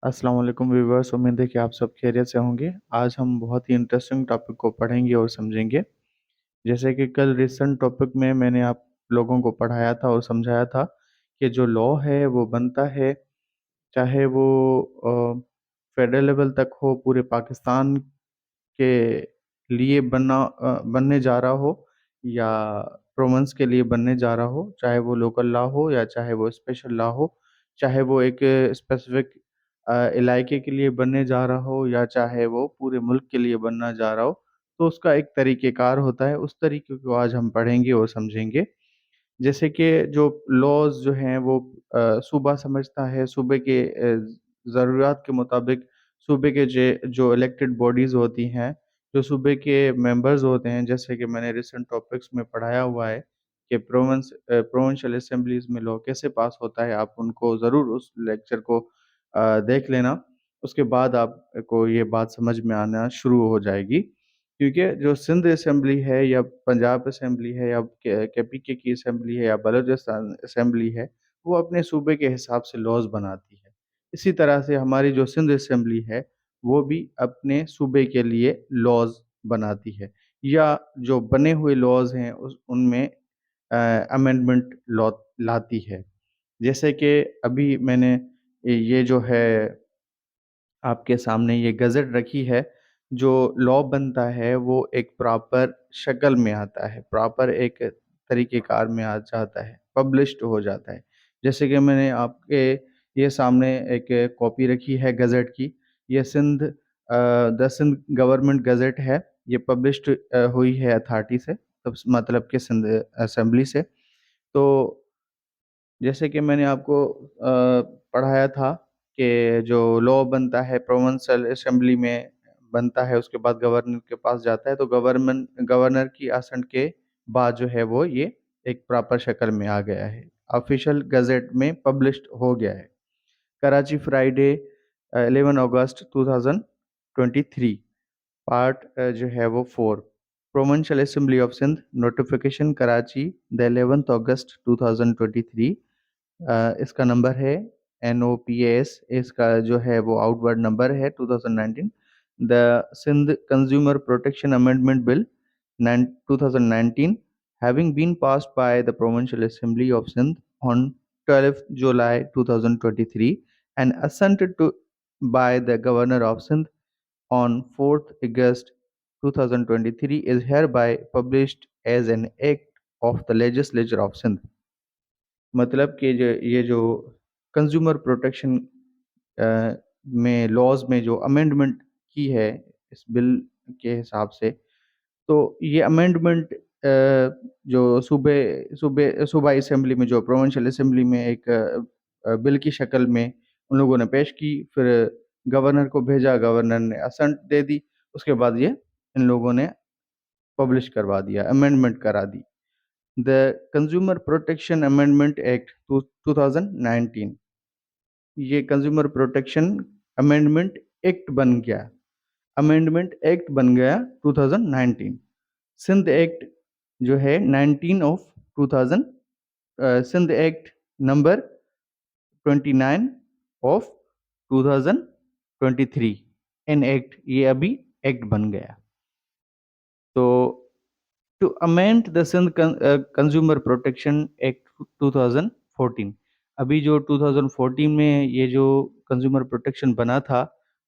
अस्सलाम वालेकुम व्यूवर्स। उम्मीद है कि आप सब खैरियत से होंगे। आज हम बहुत ही इंटरेस्टिंग टॉपिक को पढ़ेंगे और समझेंगे। जैसे कि कल रिसेंट टॉपिक में मैंने आप लोगों को पढ़ाया था और समझाया था कि जो लॉ है वो बनता है, चाहे वो फेडरल लेवल तक हो, पूरे पाकिस्तान के लिए बनने जा रहा हो, या प्रोविंस के लिए बनने जा रहा हो, चाहे वो लोकल लॉ हो या चाहे वो स्पेशल लॉ हो, चाहे वो एक स्पेसिफिक इलाके के लिए बनने जा रहा हो या चाहे वो पूरे मुल्क के लिए बनना जा रहा हो। तो उसका एक तरीक़ेकार होता है, उस तरीके को आज हम पढ़ेंगे और समझेंगे। जैसे कि जो लॉज़ जो हैं वो सूबा समझता है, सूबे के ज़रूरियात के मुताबिक सूबे के जे जो इलेक्टेड बॉडीज़ होती हैं, जो सूबे के मेंबर्स होते हैं, जैसे कि मैंने रिसेंट टॉपिक्स में पढ़ाया हुआ है कि प्रोविंशियल असेंबलीज़ में लॉ कैसे पास होता है। आप उनको ज़रूर उस लेक्चर को देख लेना, उसके बाद आपको ये बात समझ में आना शुरू हो जाएगी। क्योंकि जो सिंध असेंबली है या पंजाब असेंबली है या केपीके की असेंबली है या बलूचिस्तान असेंबली है, वो अपने सूबे के हिसाब से लॉज़ बनाती है। इसी तरह से हमारी जो सिंध असेंबली है, वो भी अपने सूबे के लिए लॉज़ बनाती है, या जो बने हुए लॉज़ हैं उस उनमें अमेंडमेंट लॉ लाती है। जैसे कि अभी मैंने ये जो है आपके सामने ये गज़ट रखी है, जो लॉ बनता है वो एक प्रॉपर शक्ल में आता है, प्रॉपर एक तरीक़ेकार में आ जाता है, पब्लिश्ड हो जाता है। जैसे कि मैंने आपके ये सामने एक कॉपी रखी है गज़ट की, ये द सिंध गवर्नमेंट गज़ट है, ये पब्लिश्ड हुई है अथॉरिटी से, तब मतलब कि सिंध असेंबली से। तो जैसे कि मैंने आपको पढ़ाया था कि जो लॉ बनता है प्रोविंशियल असेंबली में बनता है, उसके बाद गवर्नर के पास जाता है, तो गवर्नर की असेंट के बाद जो है वो ये एक प्रॉपर शक्ल में आ गया है, ऑफिशियल गज़ट में पब्लिश्ड हो गया है। कराची फ्राइडे 11 अगस्त 2023, पार्ट जो है वो 4, provincial assembly of Sindh notification Karachi the 11th August 2023। इसका नंबर है NOPAS, इसका जो है वो आउटवर्ड नंबर है 2019। The Sindh consumer protection amendment bill 2019 having been passed by the Provincial Assembly of Sindh on 12th July 2023 and assented to by the Governor of Sindh on 4th August 2023 is hereby published as an act of the Legislature of Sindh। मतलब कि ये जो consumer protection में laws में जो amendment की है इस बिल के हिसाब से, तो ये अमेंडमेंट जो सूबाई असेंबली में, जो प्रोविंशियल असेंबली में एक बिल की शक्ल में उन लोगों ने पेश की, फिर गवर्नर को भेजा, गवर्नर ने असेंट दे दी, उसके बाद ये इन लोगों ने पब्लिश करवा दिया, अमेंडमेंट करा दी। The consumer protection amendment act 2019, ये कंज्यूमर प्रोटेक्शन अमेंडमेंट एक्ट बन गया, अमेंडमेंट एक्ट बन गया 2019। सिंध एक्ट जो है 19 of 2000, Sindh act number 29 of 2023 in act, ये अभी एक्ट बन गया। तो to amend the Sindh consumer protection act 2014, अभी जो 2014 में ये जो कंज्यूमर प्रोटेक्शन बना था,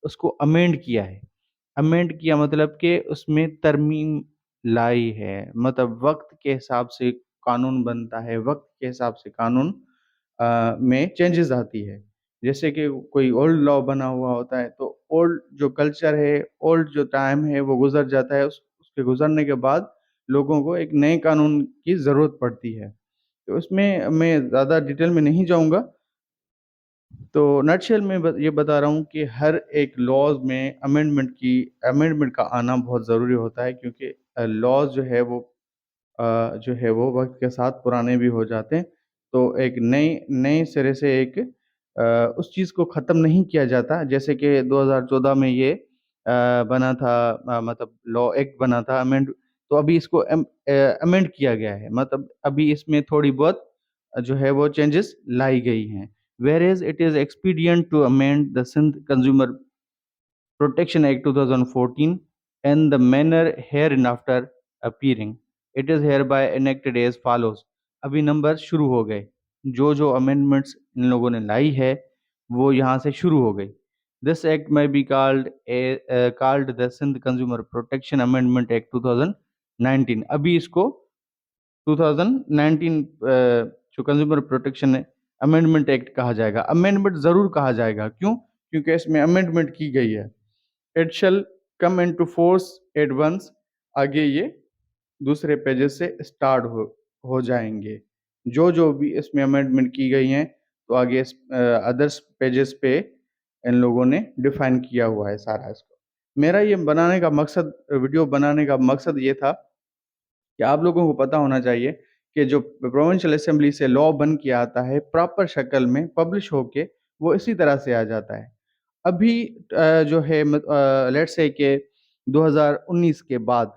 उसको अमेंड किया है। अमेंड किया मतलब कि उसमें तरमीम लाई है, मतलब वक्त के हिसाब से कानून बनता है, वक्त के हिसाब से कानून में चेंजेस आती है। जैसे कि कोई ओल्ड लॉ बना हुआ होता है, तो ओल्ड जो कल्चर है, ओल्ड जो टाइम है वो गुजर जाता है, उसके गुजरने के बाद लोगों को एक नए कानून की ज़रूरत पड़ती है। तो उसमें मैं ज़्यादा डिटेल में नहीं जाऊँगा। तो नटशेल में ये बता रहा हूँ कि हर एक लॉज़ में अमेंडमेंट का आना बहुत ज़रूरी होता है, क्योंकि लॉज़ जो है वो वक़्त के साथ पुराने भी हो जाते हैं। तो एक नए नए सिरे से उस चीज़ को ख़त्म नहीं किया जाता। जैसे कि 2014 में ये बना था, मतलब लॉ एक्ट बना था, तो अभी इसको अमेंड किया गया है। मतलब अभी इसमें थोड़ी बहुत जो है वो चेंजेस लाई गई हैं। whereas it is expedient to amend the Sindh Consumer Protection Act 2014 and the manner hereinafter appearing. It is hereby enacted as follows. अभी नंबर शुरू हो गए, जो जो अमेंडमेंट्स इन लोगों ने लाई है वो यहाँ से शुरू हो गई. This act may be called the Sindh Consumer Protection Amendment Act 2019. अभी इसको 2019 जो कंज्यूमर प्रोटेक्शन अमेंडमेंट एक्ट कहा जाएगा. अमेंडमेंट जरूर कहा जाएगा, क्यों? क्योंकि इसमें अमेंडमेंट की गई है. It shall come into force at once. आगे ये दूसरे पेजेस से स्टार्ट हो जाएंगे. जो जो भी इसमें अमेंडमेंट की गई हैं तो आगे अदर्स पेजेस पे इन लोगों ने डिफाइन किया हुआ है सारा इसको. मेरा ये बनाने का मकसद, वीडियो बनाने का मकसद ये था कि आप लोगों को पता होना चाहिए कि जो प्रोविंशियल असेंबली से लॉ बन के आता है प्रॉपर शक्ल में पब्लिश होके वो इसी तरह से आ जाता है. अभी जो है लेट्स से कि 2019 के बाद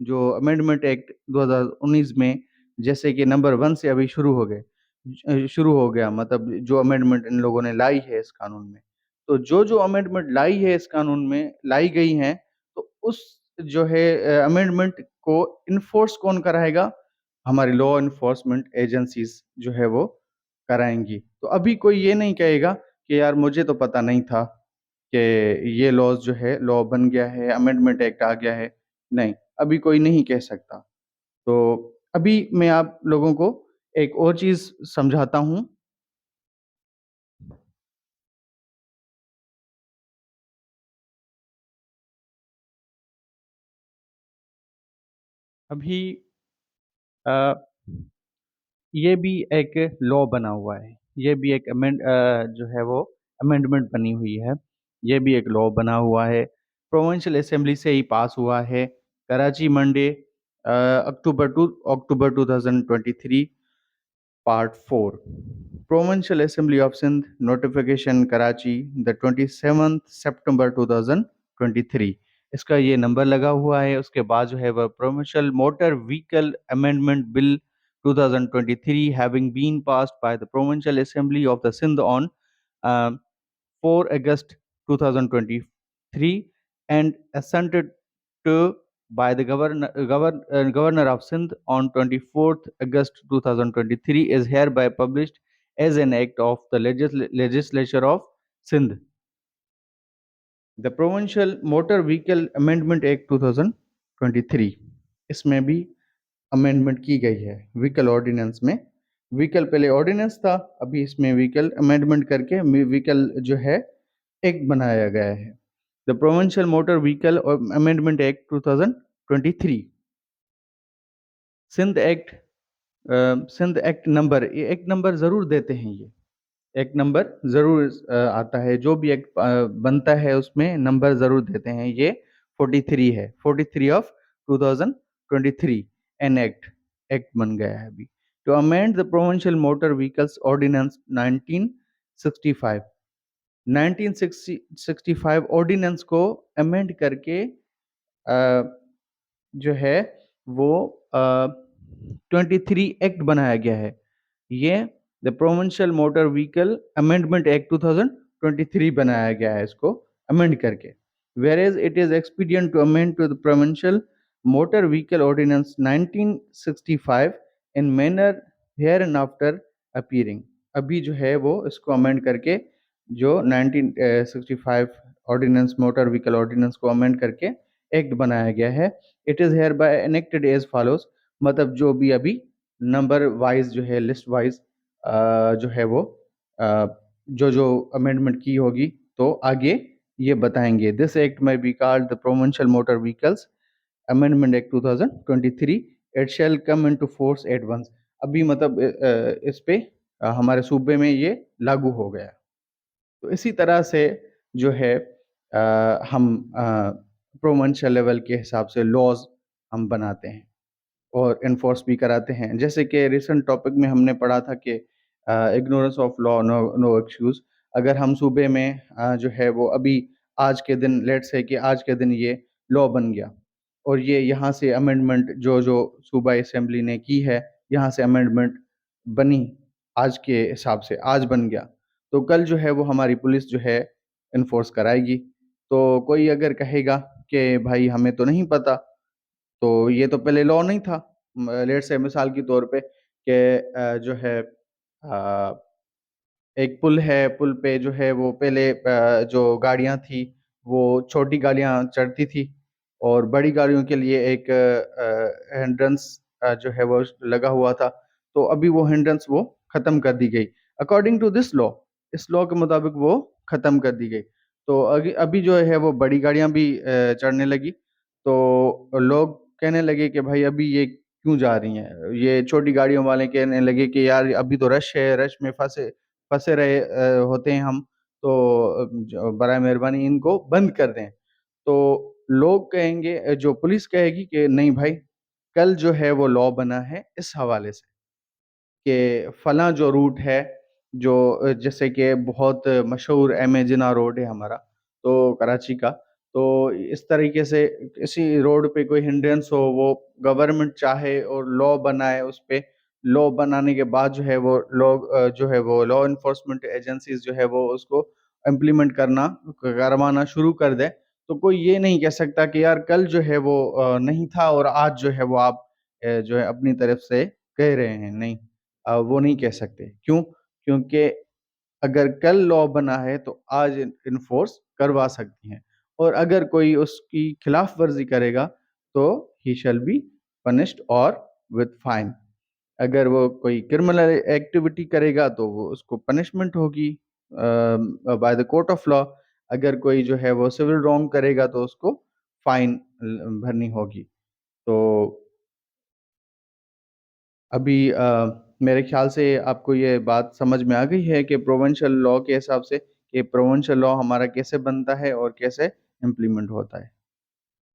जो अमेंडमेंट एक्ट 2019 में जैसे कि नंबर 1 से अभी शुरू हो गया, मतलब जो अमेंडमेंट इन लोगों ने लाई है इस कानून में. तो जो जो अमेंडमेंट लाई है इस कानून में लाई गई हैं, तो उस जो है अमेंडमेंट को इन्फोर्स कौन कराएगा? हमारी लॉ इन्फोर्समेंट एजेंसीज जो है वो कराएंगी. तो अभी कोई ये नहीं कहेगा कि यार मुझे तो पता नहीं था कि ये लॉज जो है लॉ बन गया है, अमेंडमेंट एक्ट आ गया है. नहीं, अभी कोई नहीं कह सकता. तो अभी मैं आप लोगों को एक और चीज समझाता हूँ. अभी अ, ये भी एक लॉ बना हुआ है, ये भी एक जो है वो अमेंडमेंट बनी हुई है. ये भी एक लॉ बना हुआ है, प्रोविंशियल असेंबली से ही पास हुआ है. Karachi Monday October 2023 part 4. Provincial assembly of Sindh notification Karachi the 27 September 2023. इसका ये नंबर लगा हुआ है. उसके बाद जो है वह provincial motor vehicle amendment bill 2023 having been passed by the Provincial Assembly of the Sindh on 4 August 2023 and assented to by the Governor of Sindh on 24th August 2023 is hereby published as an act of the legislature of Sindh. The Provincial Motor Vehicle Amendment Act 2023, इसमें भी amendment की गई है vehicle ordinance में. Vehicle पहले ordinance था, अभी इसमें व्हीकल अमेंडमेंट करके व्हीकल जो है एक्ट बनाया गया है. The provincial motor vehicle amendment act 2023. Sindh act Sindh act number, ये एक्ट नंबर ज़रूर देते हैं. ये एक नंबर ज़रूर आता है, जो भी एक्ट बनता है उसमें नंबर ज़रूर देते हैं. ये 43 है, 43 ऑफ 2023 एन एक्ट बन गया है अभी. To amend the provincial motor vehicles ordinance 1965. 1965 ordinance को अमेंड करके जो है वो 23 एक्ट बनाया गया है. ये the provincial motor vehicle amendment act 2023 बनाया गया है इसको अमेंड करके. whereas it is expedient to amend to the provincial motor vehicle ordinance 1965 in manner hereinafter appearing. अभी जो है वो इसको अमेंड करके जो 1965 ऑर्डिनेंस मोटर व्हीकल ऑर्डिनेंस को अमेंड करके एक्ट बनाया गया है. It is hereby enacted as follows. मतलब जो भी अभी नंबर वाइज जो है लिस्ट वाइज जो है वो जो जो अमेंडमेंट की होगी तो आगे ये बताएंगे. This act may be called the provincial motor vehicles amendment act 2023. It shall come into force at once. अभी मतलब इस पे हमारे सूबे में ये लागू हो गया. तो इसी तरह से जो है हम प्रोविंशियल लेवल के हिसाब से लॉज हम बनाते हैं और इन्फोर्स भी कराते हैं. जैसे कि रिसेंट टॉपिक में हमने पढ़ा था कि ignorance of law no excuse. अगर हम सूबे में जो है वो अभी आज के दिन लेट्स से कि आज के दिन ये लॉ बन गया और ये यहाँ से अमेंडमेंट जो जो सूबा असेंबली ने की है यहाँ से अमेंडमेंट बनी आज के हिसाब से आज बन गया, तो कल जो है वो हमारी पुलिस जो है इन्फोर्स कराएगी। तो कोई अगर कहेगा कि भाई हमें तो नहीं पता, तो ये तो पहले लॉ नहीं था। लेट्स से मिसाल के तौर पे कि जो है एक पुल है, पुल पे जो है वो पहले जो गाड़ियां थी वो छोटी गाड़ियां चढ़ती थी और बड़ी गाड़ियों के लिए एक हिंड्रेंस जो है वो लगा हुआ था। तो अभी वो हिंड्रेंस वो खत्म कर दी गई अकॉर्डिंग टू दिस लॉ। इस लॉ के मुताबिक वो खत्म कर दी गई। तो अभी अभी जो है वो बड़ी गाड़ियां भी चढ़ने लगी। तो लोग कहने लगे कि भाई अभी ये क्यों जा रही हैं, ये छोटी गाड़ियों वाले कहने लगे कि यार अभी तो रश है, रश में फंसे फंसे रहे होते हैं हम, तो बराए मेहरबानी इनको बंद कर दें। तो लोग कहेंगे, जो पुलिस कहेगी कि नहीं भाई, कल जो है वो लॉ बना है इस हवाले से कि फलां जो रूट है, जो जैसे कि बहुत मशहूर एम ए जिना रोड है हमारा, तो कराची का। तो इस तरीके से किसी रोड पे कोई हिंड्रेंस हो, वो गवर्नमेंट चाहे और लॉ बनाए उस पे। लॉ बनाने के बाद जो है वो लोग जो है वो लॉ इन्फोर्समेंट एजेंसीज जो है वो उसको इम्प्लीमेंट करवाना शुरू कर दे। तो कोई ये नहीं कह सकता कि यार कल जो है वो नहीं था और आज जो है वो आप जो है अपनी तरफ से कह रहे हैं। नहीं, वो नहीं कह सकते। क्यों? क्योंकि अगर कल लॉ बना है तो आज इन्फोर्स करवा सकती हैं, और अगर कोई उसकी खिलाफ वर्जी करेगा तो ही शैल बी पनिश्ड और विद फाइन। अगर वो कोई क्रिमिनल एक्टिविटी करेगा तो वो उसको पनिशमेंट होगी by the court of law. अगर कोई जो है वो सिविल रॉन्ग करेगा तो उसको फाइन भरनी होगी। तो अभी मेरे ख्याल से आपको ये बात समझ में आ गई है कि प्रोविंशियल लॉ के हिसाब से कि प्रोविंशियल लॉ हमारा कैसे बनता है और कैसे इम्प्लीमेंट होता है।